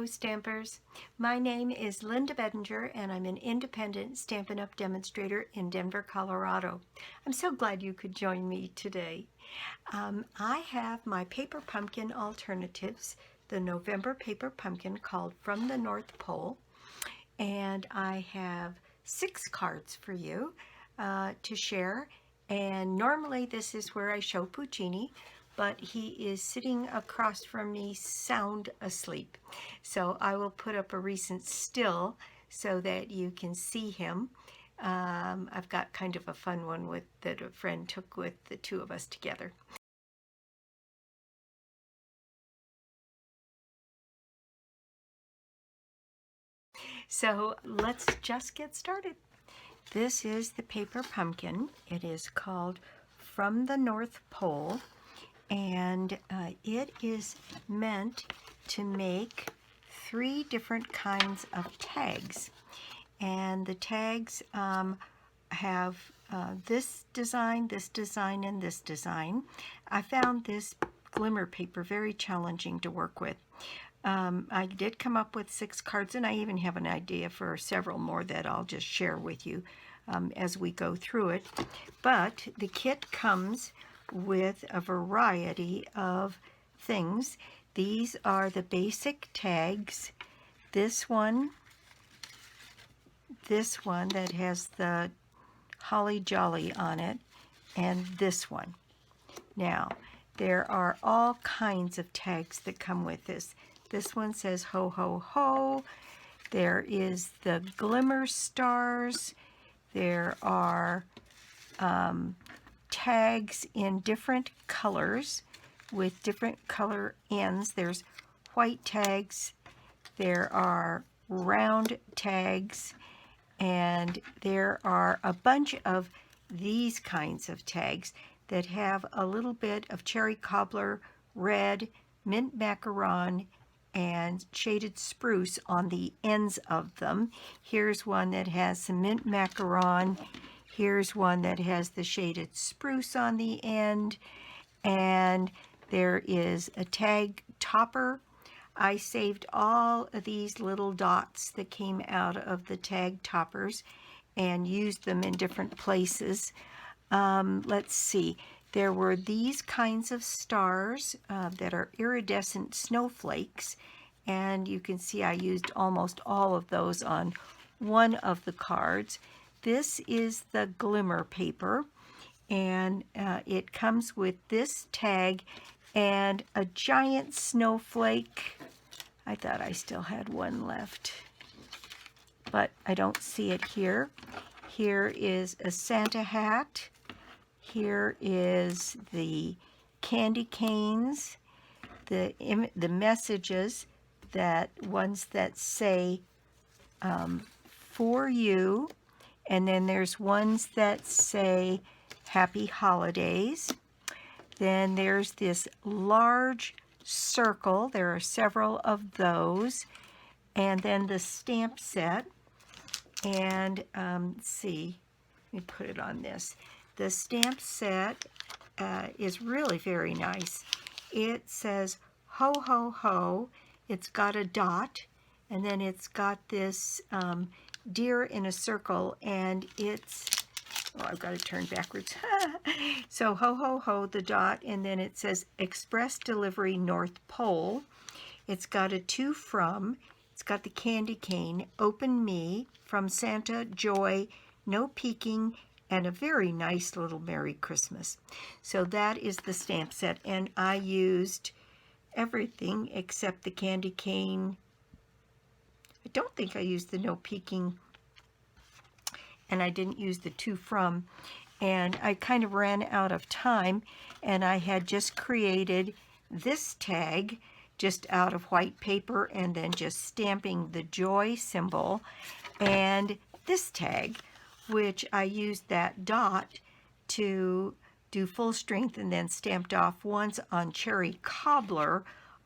Hello Stampers, my name is Linda Bedinger and I'm an independent Stampin' Up! Demonstrator in Denver, Colorado. I'm so glad you could join me today. I have my paper pumpkin alternatives, the November paper pumpkin called From the North Pole, and I have 6 cards for you to share. And normally this is where I show Puccini, but he is sitting across from me sound asleep. So I will put up a recent still so that you can see him. I've got kind of a fun one that a friend took with the two of us together. So let's just get started. This is the paper pumpkin. It is called From the North Pole, and it is meant to make 3 different kinds of tags. And the tags have this design, and this design. I found this glimmer paper very challenging to work with. I did come up with 6 cards, and I even have an idea for several more that I'll just share with you as we go through it. But the kit comes with a variety of things. These are the basic tags. This one that has the holly jolly on it, and this one. Now, there are all kinds of tags that come with this. This one says ho ho ho. There is the glimmer stars. There are tags in different colors with different color ends. There's white tags, there are round tags, and there are a bunch of these kinds of tags that have a little bit of cherry cobbler, red, mint macaron, and shaded spruce on the ends of them. Here's one that has some mint macaron. Here's one that has the shaded spruce on the end. And there is a tag topper. I saved all of these little dots that came out of the tag toppers and used them in different places. Let's see. There were these kinds of stars that are iridescent snowflakes, and you can see I used almost all of those on one of the cards. This is the glimmer paper, and it comes with this tag and a giant snowflake. I thought I still had one left, but I don't see it here. Here is a Santa hat. Here is the candy canes, the messages, ones that say for you, and then there's ones that say happy holidays. Then there's this large circle. There are several of those. And then the stamp set. And let's see, let me put it on this. The stamp set is really very nice. It says ho ho ho. It's got a dot, and then it's got this deer in a circle, and it's, oh, I've got to turn backwards. So ho ho ho, the dot, and then it says Express Delivery North Pole. It's got a to from. It's got the candy cane, Open Me, From Santa, Joy, No Peeking, and a very nice little Merry Christmas. So that is the stamp set, and I used everything except the candy cane. I don't think I used the No Peeking, and I didn't use the to from, and I kind of ran out of time, and I had just created this tag just out of white paper and then just stamping the joy symbol, and this tag, which I used that dot to do full strength and then stamped off once on cherry cobbler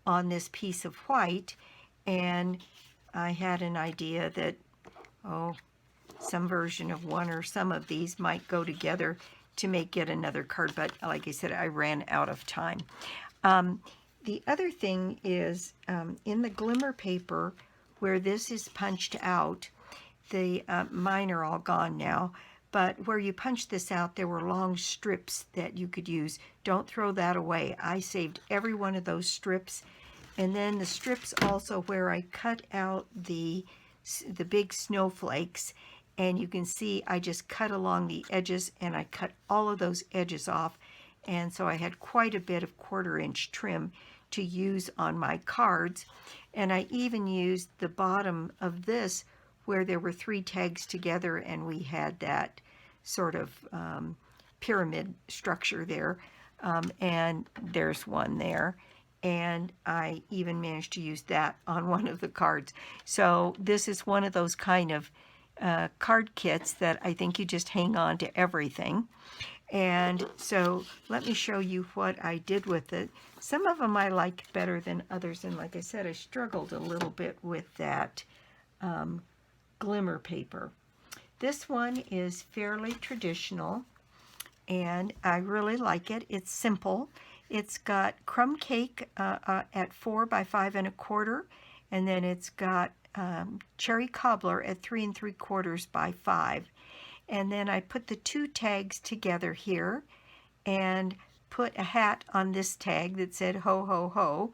on this piece of white. And I had an idea that, oh, some version of one or some of these might go together to make yet another card, but like I said, I ran out of time. the other thing is in the glimmer paper where this is punched out, the mine are all gone now, but where you punch this out, there were long strips that you could use. Don't throw that away. I saved every one of those strips. And then the strips also where I cut out the big snowflakes, and you can see I just cut along the edges, and I cut all of those edges off, and so I had quite a bit of 1/4 inch trim to use on my cards. And I even used the bottom of this where there were 3 tags together, and we had that sort of pyramid structure there, and there's one there. And I even managed to use that on one of the cards. So this is one of those kind of card kits that I think you just hang on to everything. And so let me show you what I did with it. Some of them I like better than others, and like I said, I struggled a little bit with that glimmer paper. This one is fairly traditional, and I really like it. It's simple. It's got crumb cake at 4 by 5 1/4, and then it's got cherry cobbler at 3 3/4 by 5. And then I put the 2 tags together here and put a hat on this tag that said ho ho ho.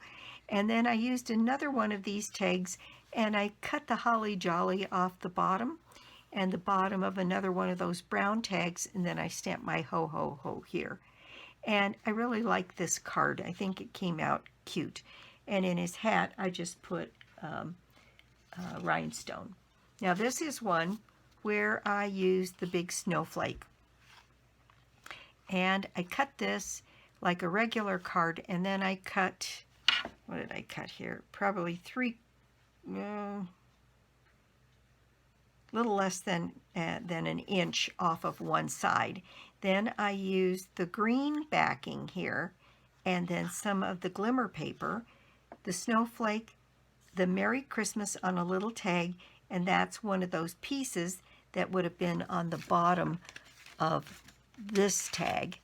And then I used another one of these tags, and I cut the holly jolly off the bottom and the bottom of another one of those brown tags, and then I stamped my ho ho ho here. And I really like this card. I think it came out cute. And in his hat, I just put rhinestone. Now this is one where I used the big snowflake. And I cut this like a regular card, and then I cut, what did I cut here? Probably 3, little less than an inch off of one side. Then I used the green backing here, and then some of the glimmer paper, the snowflake, the Merry Christmas on a little tag, and that's one of those pieces that would have been on the bottom of this tag.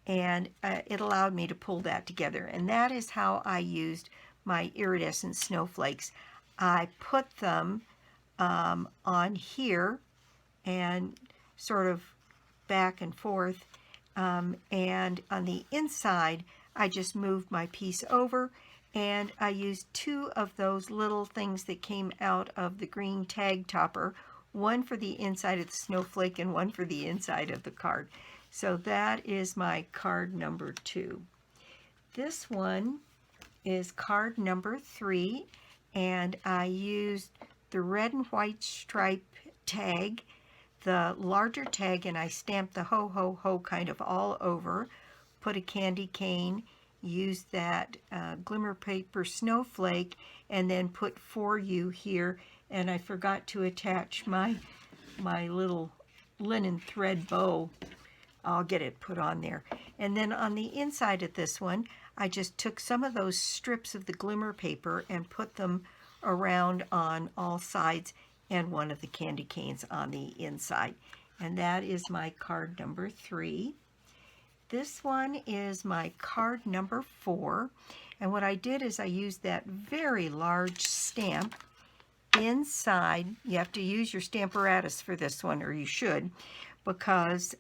And it allowed me to pull that together. And that is how I used my iridescent snowflakes. I put them on here and sort of back and forth, and on the inside I just moved my piece over, and I used 2 of those little things that came out of the green tag topper, one for the inside of the snowflake and one for the inside of the card. So that is my card number 2. This one is card number 3, and I used the red and white stripe tag, the larger tag, and I stamped the ho ho ho kind of all over, put a candy cane, used that glimmer paper snowflake, and then put for you here. And I forgot to attach my little linen thread bow. I'll get it put on there. And then on the inside of this one, I just took some of those strips of the glimmer paper and put them around on all sides, and one of the candy canes on the inside. And that is my card number 3. This one is my card number 4. And what I did is I used that very large stamp inside. You have to use your Stamparatus for this one, or you should, because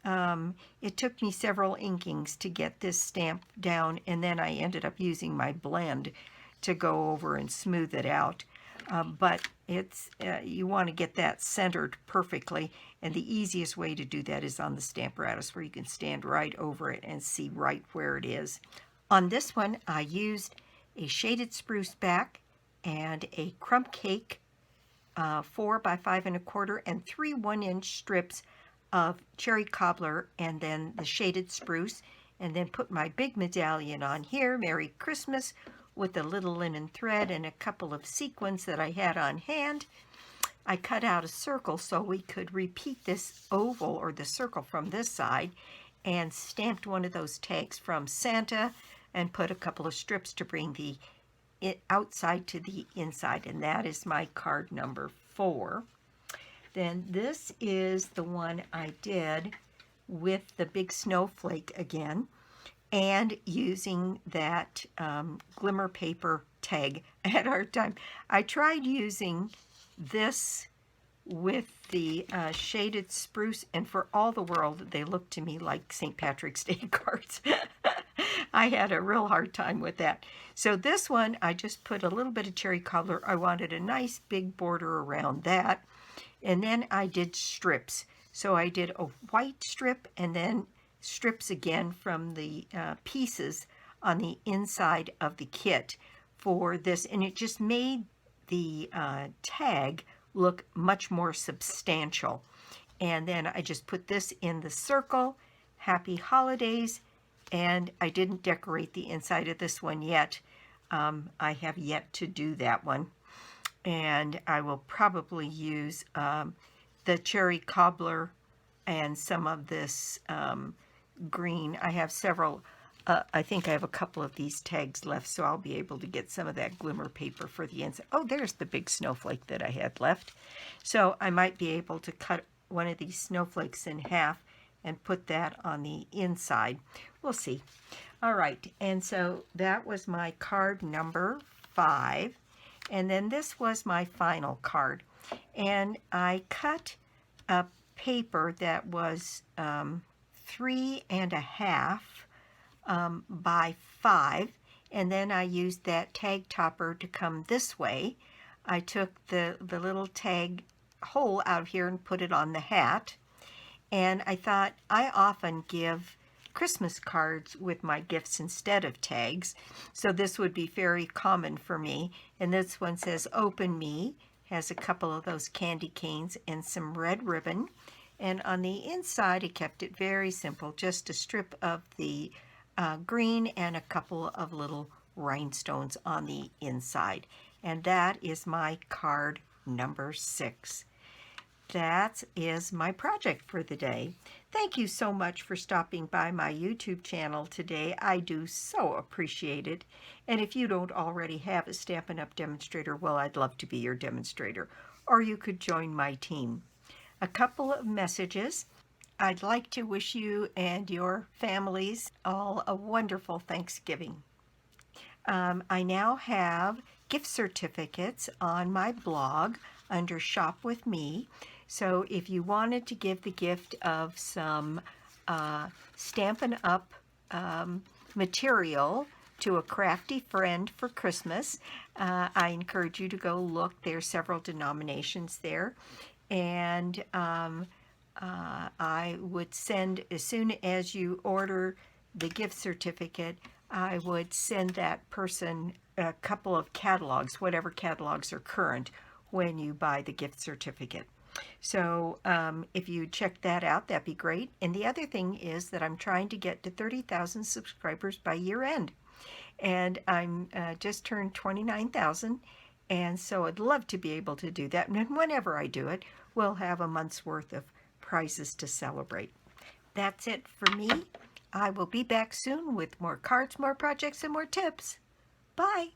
it took me several inkings to get this stamp down, and then I ended up using my blend to go over and smooth it out. But it's you want to get that centered perfectly, and the easiest way to do that is on the Stamparatus, where you can stand right over it and see right where it is. On this one, I used a shaded spruce back and a crumb cake 4 by 5 1/4 and 3 1-inch strips of cherry cobbler, and then the shaded spruce, and then put my big medallion on here, Merry Christmas, with a little linen thread and a couple of sequins that I had on hand. I cut out a circle so we could repeat this oval or the circle from this side, and stamped one of those tags from Santa and put a couple of strips to bring the outside to the inside, and that is my card number 4. Then this is the one I did with the big snowflake again, and using that glimmer paper tag. I had a hard time. I tried using this with the shaded spruce, and for all the world, they looked to me like St. Patrick's Day cards. I had a real hard time with that. So this one, I just put a little bit of cherry cobbler. I wanted a nice big border around that. And then I did strips. So I did a white strip and then strips again from the pieces on the inside of the kit for this. And it just made the tag look much more substantial. And then I just put this in the circle, Happy Holidays, and I didn't decorate the inside of this one yet. I have yet to do that one. And I will probably use the cherry cobbler and some of this green. I have several, I think I have a couple of these tags left, so I'll be able to get some of that glimmer paper for the inside. Oh, there's the big snowflake that I had left. So I might be able to cut one of these snowflakes in half and put that on the inside. We'll see. All right, and so that was my card number 5. And then this was my final card. And I cut a paper that was 3.5 by 5. And then I used that tag topper to come this way. I took the little tag hole out of here and put it on the hat. And I thought I often give Christmas cards with my gifts instead of tags, so this would be very common for me. And this one says Open Me, has a couple of those candy canes and some red ribbon. And on the inside, I kept it very simple, just a strip of the green and a couple of little rhinestones on the inside. And that is my card number 6. That is my project for the day. Thank you so much for stopping by my YouTube channel today. I do so appreciate it. And if you don't already have a Stampin' Up! Demonstrator, well, I'd love to be your demonstrator. Or you could join my team. A couple of messages. I'd like to wish you and your families all a wonderful Thanksgiving. I now have gift certificates on my blog under Shop With Me. So if you wanted to give the gift of some Stampin' Up! Material to a crafty friend for Christmas, I encourage you to go look. There's several denominations there. And I would send, as soon as you order the gift certificate, I would send that person a couple of catalogs, whatever catalogs are current, when you buy the gift certificate. So if you check that out, that'd be great. And the other thing is that I'm trying to get to 30,000 subscribers by year end. And I'm just turned 29,000. And so I'd love to be able to do that. And whenever I do it, we'll have a month's worth of prizes to celebrate. That's it for me. I will be back soon with more cards, more projects, and more tips. Bye.